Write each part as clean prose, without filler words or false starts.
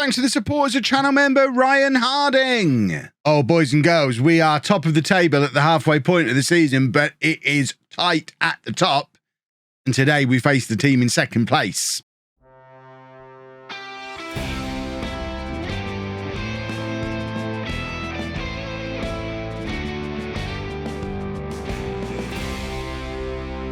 Thanks to the support as a channel member, Ryan Harding. Oh, boys and girls, we are top of the table at the halfway point of the season, but it is tight at the top. And today we face the team in second place.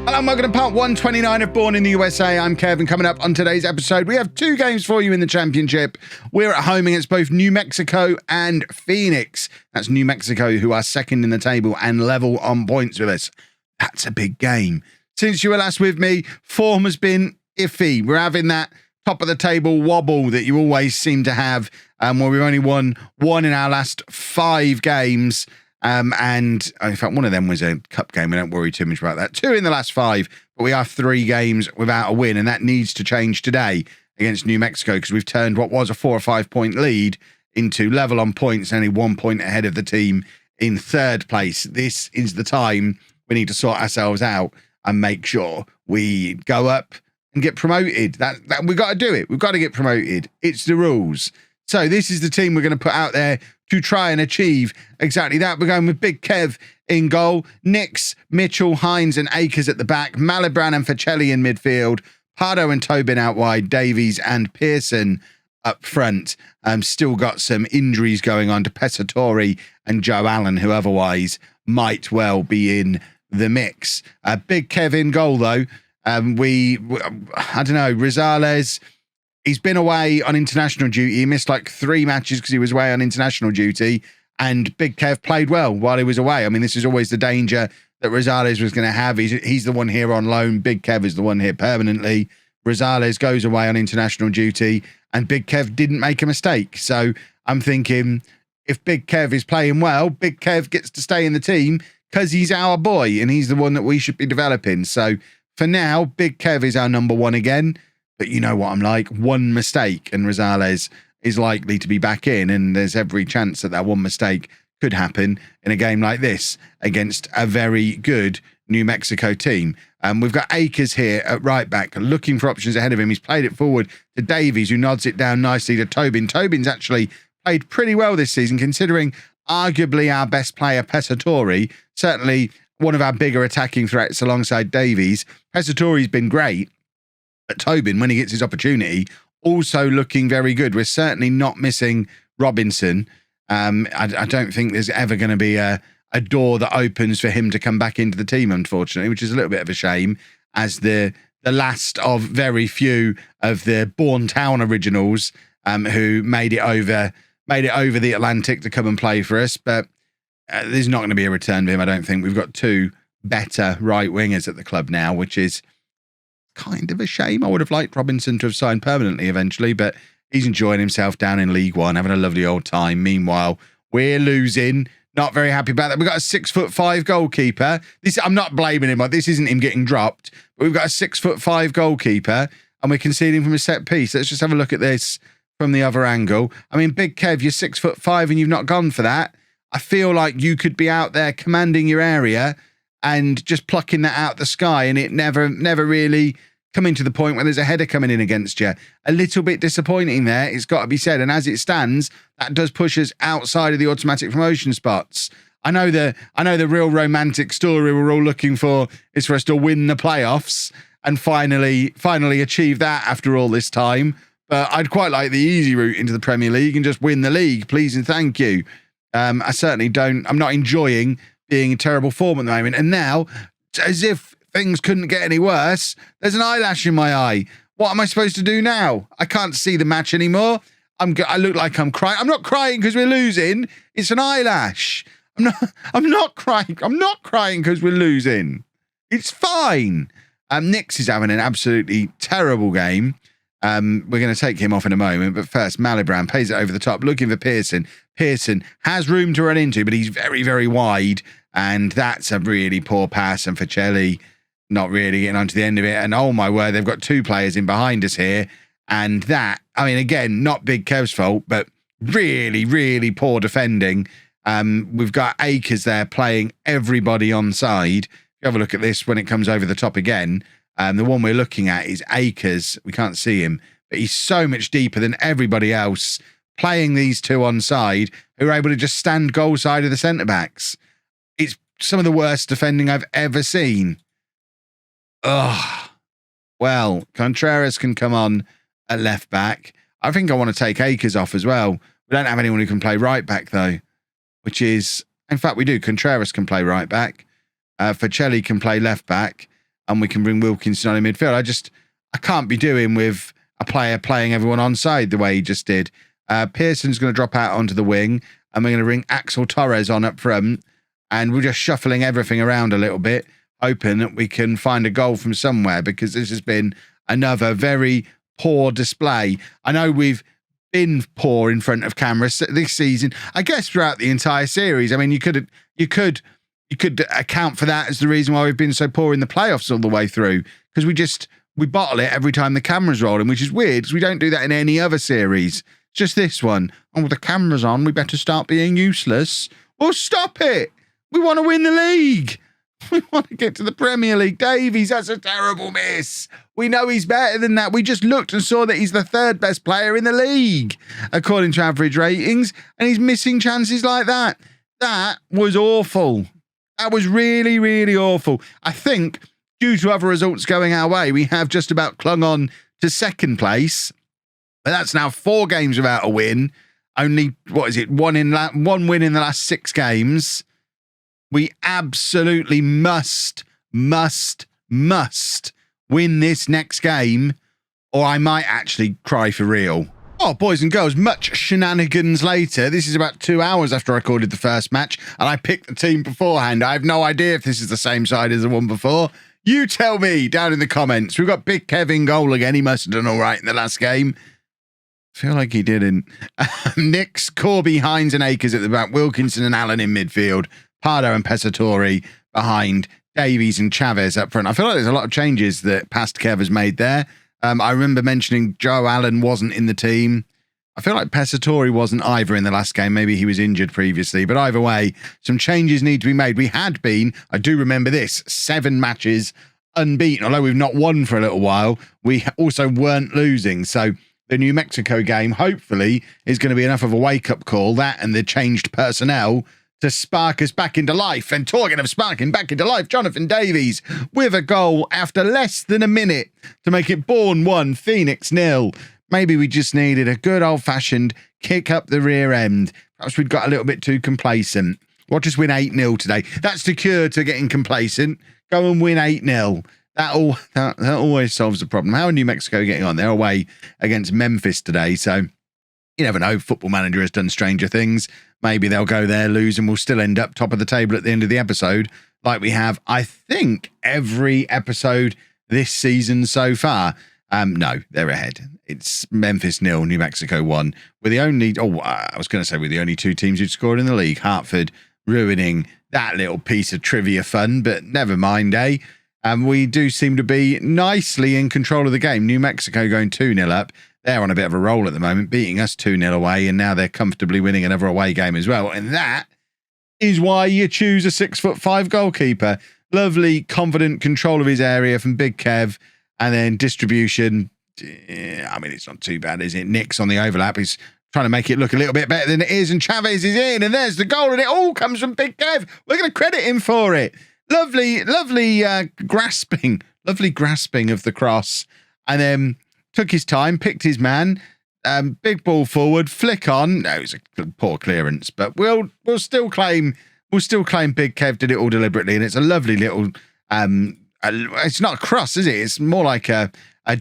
Hello and welcome to part 129 of Bourne in the USA. I'm Kevin. Coming up on today's episode, we have two games for you in the championship. We're at home against both New Mexico and Phoenix. That's New Mexico, who are second in the table and level on points with us. That's a big game. Since you were last with me, form has been iffy. We're having that top of the table wobble that you always seem to have, where we've only won one in our last 5 games. And in fact, one of them was a cup game. We don't worry too much about that. 2 in the last 5, but we are 3 games without a win. And that needs to change today against New Mexico because we've turned what was a 4 or 5 point lead into level on points, only 1 point ahead of the team in 3rd place. This is the time we need to sort ourselves out and make sure we go up and get promoted. That we've got to do it. We've got to get promoted. It's the rules. So this is the team we're going to put out there to try and achieve exactly that. We're going with Big Kev in goal, Nix, Mitchell, Hines and Akers at the back, Malibran and Facelli in midfield, Pardo and Tobin out wide, Davies and Pearson up front. Still got some injuries going on to Pescatori and Joe Allen, who otherwise might well be in the mix. Big Kev in goal, though. I don't know, Rosales. He's been away on international duty. He missed like 3 matches because he was away on international duty. And Big Kev played well while he was away. I mean, this is always the danger that Rosales was going to have. He's the one here on loan. Big Kev is the one here permanently. Rosales goes away on international duty and Big Kev didn't make a mistake. So I'm thinking if Big Kev is playing well, Big Kev gets to stay in the team because he's our boy and he's the one that we should be developing. So for now, Big Kev is our number 1 again. But you know what I'm like, 1 mistake and Rosales is likely to be back in, and there's every chance that 1 mistake could happen in a game like this against a very good New Mexico team. We've got Akers here at right back, looking for options ahead of him. He's played it forward to Davies, who nods it down nicely to Tobin. Tobin's actually played pretty well this season, considering arguably our best player, Pescatori, certainly one of our bigger attacking threats alongside Davies. Pescatori's been great. But Tobin, when he gets his opportunity, also looking very good. We're certainly not missing Robinson. I don't think there's ever going to be a door that opens for him to come back into the team, unfortunately, which is a little bit of a shame, as the last of very few of the Bourne Town originals who made it over the Atlantic to come and play for us. But there's not going to be a return for him, I don't think. We've got 2 better right wingers at the club now, which is kind of a shame. I would have liked Robinson to have signed permanently eventually, but he's enjoying himself down in League One, having a lovely old time. Meanwhile, we're losing. Not very happy about that. We've got a 6'5" goalkeeper. I'm not blaming him. This isn't him getting dropped, but we've got a 6'5" goalkeeper and we're conceding from a set piece. Let's just have a look at this from the other angle. I mean, Big Kev, you're 6'5" and you've not gone for that. I feel like you could be out there commanding your area and just plucking that out the sky and it never really coming to the point where there's a header coming in against you. A little bit disappointing there, it's got to be said. And as it stands, that does push us outside of the automatic promotion spots. I know the real romantic story we're all looking for is for us to win the playoffs and finally achieve that after all this time. But I'd quite like the easy route into the Premier League and just win the league, please and thank you. I certainly don't. I'm not enjoying being in terrible form at the moment. And now, as if things couldn't get any worse, there's an eyelash in my eye. What am I supposed to do now? I can't see the match anymore. I look like I'm crying. I'm not crying because we're losing. It's an eyelash. I'm not crying. I'm not crying because we're losing. It's fine. Nix is having an absolutely terrible game. We're going to take him off in a moment, but first, Malibran pays it over the top, looking for Pearson. Pearson has room to run into, but he's very, very wide, and that's a really poor pass, and Facelli not really getting onto the end of it, and oh my word, they've got 2 players in behind us here, and that, I mean, again, not Big Kev's fault, but really, really poor defending. We've got Akers there playing everybody on side. If you have a look at this when it comes over the top again, the one we're looking at is Akers. We can't see him, but he's so much deeper than everybody else playing these two onside who are able to just stand goal side of the centre-backs. It's some of the worst defending I've ever seen. Ugh. Well, Contreras can come on at left back. I think I want to take Akers off as well. We don't have anyone who can play right back, though, which is... In fact, we do. Contreras can play right back. Facelli can play left back, and we can bring Wilkinson on in midfield. I can't be doing with a player playing everyone onside the way he just did. Pearson's going to drop out onto the wing, and we're going to bring Axel Torres on up front, and we're just shuffling everything around a little bit, hoping that we can find a goal from somewhere, because this has been another very poor display. I know we've been poor in front of cameras this season, I guess throughout the entire series. I mean, you could account for that as the reason why we've been so poor in the playoffs all the way through, because we bottle it every time the camera's rolling, which is weird because we don't do that in any other series. Just this one. Oh, the camera's on, we better start being useless. Well, stop it. We want to win the league. We want to get to the Premier League. Davies, that's a terrible miss. We know he's better than that. We just looked and saw that he's the third best player in the league, according to average ratings, and he's missing chances like that. That was awful. That was really, really awful. I think, due to other results going our way, we have just about clung on to second place. But that's now 4 games without a win. Only, one win in the last 6 games. We absolutely must win this next game, or I might actually cry for real. Oh, boys and girls, much shenanigans later. This is about 2 hours after I recorded the first match, and I picked the team beforehand. I have no idea if this is the same side as the one before. You tell me down in the comments. We've got Big Kev in goal again. He must have done all right in the last game. I feel like he didn't. Nix, Corby, Hines and Akers at the back. Wilkinson and Allen in midfield. Pardo and Pescatori behind. Davies and Chavez up front. I feel like there's a lot of changes that past Kev has made there. I remember mentioning Joe Allen wasn't in the team. I feel like Pescatori wasn't either in the last game. Maybe he was injured previously. But either way, some changes need to be made. We had been, I do remember this, 7 matches unbeaten. Although we've not won for a little while, we also weren't losing. So the New Mexico game, hopefully, is going to be enough of a wake-up call, that and the changed personnel, to spark us back into life. And talking of sparking back into life, Jonathan Davies with a goal after less than a minute to make it Bourne 1, Phoenix 0. Maybe we just needed a good old-fashioned kick up the rear end. Perhaps we'd got a little bit too complacent. We'll just win 8-0 today. That's the cure to getting complacent. Go and win 8-0. That always solves the problem. How are New Mexico getting on? They're away against Memphis today, so you never know. Football Manager has done stranger things. Maybe they'll go there, lose, and we'll still end up top of the table at the end of the episode, like we have, I think, every episode this season so far. No, they're ahead. It's Memphis 0, New Mexico 1. We're the only, we're the only 2 teams who'd scored in the league. Hartford ruining that little piece of trivia fun, but never mind, eh? We do seem to be nicely in control of the game. New Mexico going 2-0 up. They're on a bit of a roll at the moment, beating us 2-0 away, and now they're comfortably winning another away game as well. And that is why you choose a 6'5" goalkeeper. Lovely, confident control of his area from Big Kev, and then distribution. I mean, it's not too bad, is it? Nix on the overlap. He's trying to make it look a little bit better than it is, and Chavez is in, and there's the goal, and it all comes from Big Kev. We're going to credit him for it. Lovely grasping of the cross, and then took his time, picked his man, big ball forward, flick on. No, it was a poor clearance, but we'll still claim Big Kev did it all deliberately, and it's a lovely little. It's not a cross, is it? It's more like a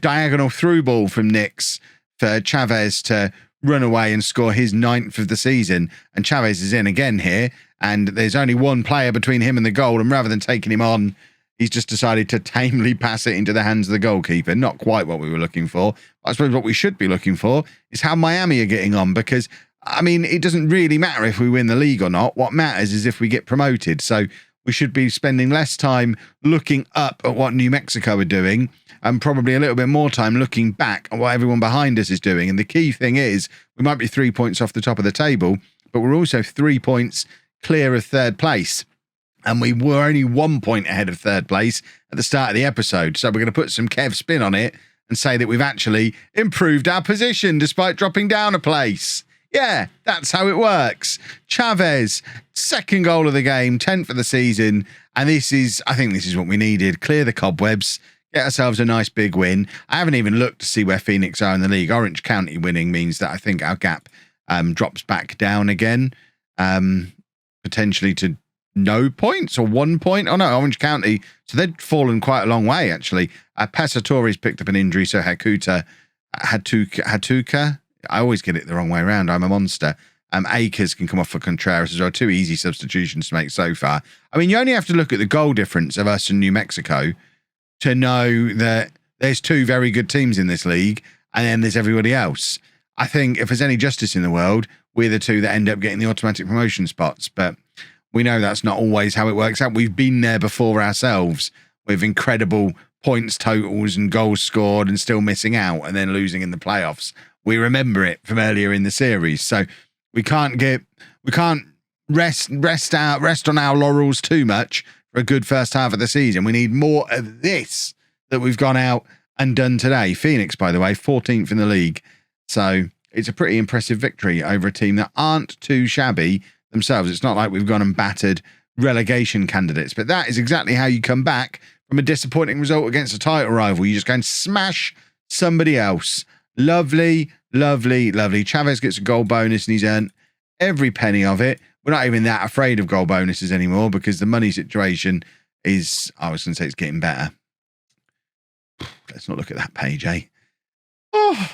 diagonal through ball from Nix for Chavez to run away and score his 9th of the season. And Chavez is in again here, and there's only one player between him and the goal, and rather than taking him on, he's just decided to tamely pass it into the hands of the goalkeeper. Not quite what we were looking for. I suppose what we should be looking for is how Miami are getting on, because, I mean, it doesn't really matter if we win the league or not. What matters is if we get promoted. So we should be spending less time looking up at what New Mexico are doing, and probably a little bit more time looking back at what everyone behind us is doing. And the key thing is, we might be 3 points off the top of the table, but we're also 3 points clear of third place. And we were only 1 point ahead of third place at the start of the episode. So we're going to put some Kev spin on it and say that we've actually improved our position despite dropping down a place. Yeah, that's how it works. Chavez, second goal of the game, 10th for the season. And I think this is what we needed. Clear the cobwebs, get ourselves a nice big win. I haven't even looked to see where Phoenix are in the league. Orange County winning means that I think our gap drops back down again, potentially to no points or 1 point. Oh no, Orange County. So they'd fallen quite a long way, actually. Passatori's picked up an injury, so Hatuka. I always get it the wrong way around. I'm a monster. Akers can come off for Contreras as well. 2 easy substitutions to make so far. I mean, you only have to look at the goal difference of us and New Mexico to know that there's 2 very good teams in this league, and then there's everybody else. I think if there's any justice in the world, we're the 2 that end up getting the automatic promotion spots. But we know that's not always how it works out. We've been there before ourselves with incredible points totals and goals scored and still missing out and then losing in the playoffs. We remember it from earlier in the series. So we can't rest on our laurels too much for a good first half of the season. We need more of this that we've gone out and done today. Phoenix, by the way, 14th in the league. So it's a pretty impressive victory over a team that aren't too shabby themselves. It's not like we've gone and battered relegation candidates, but that is exactly how you come back from a disappointing result against a title rival. You just go and smash somebody else. Lovely, lovely, lovely. Chavez gets a goal bonus and he's earned every penny of it. We're not even that afraid of goal bonuses anymore because the money situation is, I was going to say it's getting better. Let's not look at that page, eh? Oh,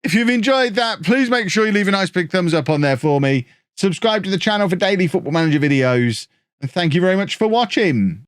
if you've enjoyed that, please make sure you leave a nice big thumbs up on there for me. Subscribe to the channel for daily Football Manager videos. And thank you very much for watching.